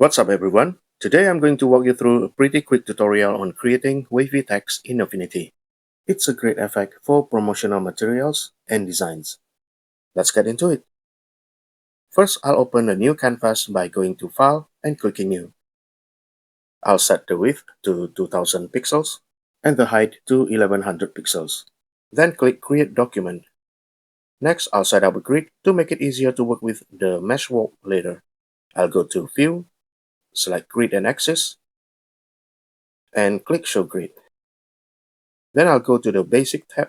What's up everyone? Today I'm going to walk you through a pretty quick tutorial on creating wavy text in Affinity. It's a great effect for promotional materials and designs. Let's get into it. First, I'll open a new canvas by going to File and clicking New. I'll set the width to 2000 pixels and the height to 1100 pixels. Then click Create Document. Next, I'll set up a grid to make it easier to work with the meshwork later. I'll go to View, select Grid and Axis, and click Show Grid. Then I'll go to the Basic tab,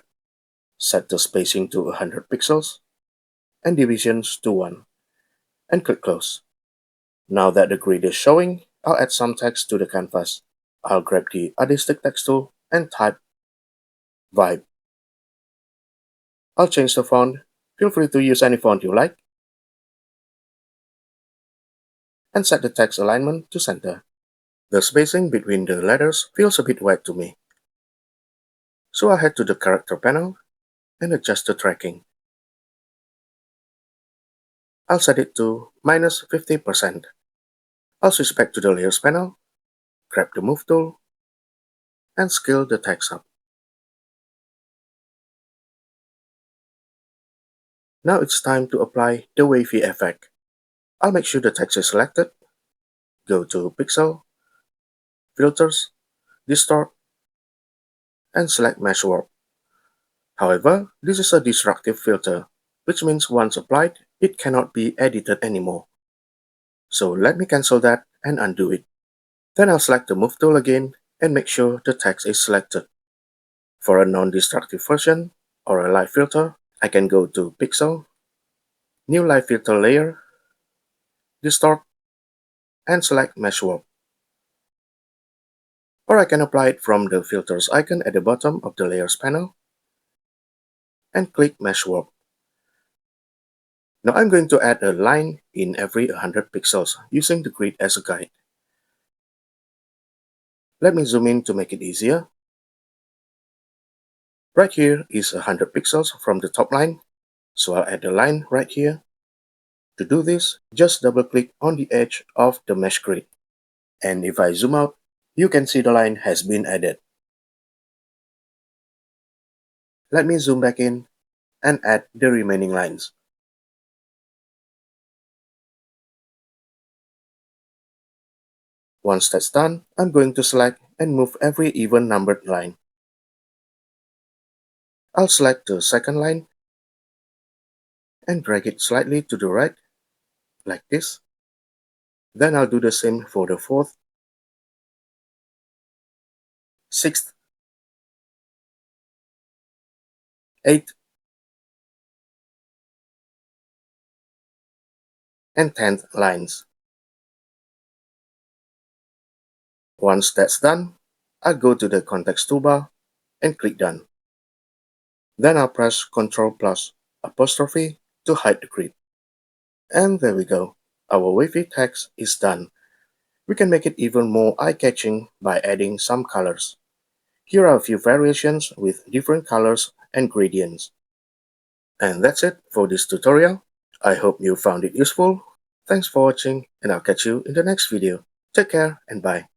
set the spacing to 100 pixels, and divisions to 1, and click Close. Now that the grid is showing, I'll add some text to the canvas. I'll grab the Artistic Text tool and type Vibe. I'll change the font. Feel free to use any font you like. And set the text alignment to center. The spacing between the letters feels a bit wide to me. So I'll head to the character panel and adjust the tracking. I'll set it to -50%. I'll switch back to the Layers panel, grab the Move tool, and scale the text up. Now it's time to apply the wavy effect. I'll make sure the text is selected, go to Pixel, Filters, Distort, and select Meshwork. However, this is a destructive filter, which means once applied, it cannot be edited anymore. So let me cancel that and undo it. Then I'll select the Move tool again and make sure the text is selected. For a non-destructive version or a light filter, I can go to Pixel, New Light Filter Layer, Distort, and select Meshwork. Or I can apply it from the Filters icon at the bottom of the Layers panel and click Meshwork. Now I'm going to add a line in every 100 pixels using the grid as a guide. Let me zoom in to make it easier. Right here is 100 pixels from the top line, so I'll add a line right here. To do this, just double-click on the edge of the mesh grid. And if I zoom out, you can see the line has been added. Let me zoom back in and add the remaining lines. Once that's done, I'm going to select and move every even numbered line. I'll select the second line and drag it slightly to the right, like this. Then I'll do the same for the 4th, 6th, 8th, and 10th lines. Once that's done, I'll go to the Context toolbar and click Done. Then I'll press Ctrl plus apostrophe to hide the grid. And there we go. Our wavy text is done. We can make it even more eye-catching by adding some colors. Here are a few variations with different colors and gradients. And that's it for this tutorial. I hope you found it useful. Thanks for watching, and I'll catch you in the next video. Take care and bye.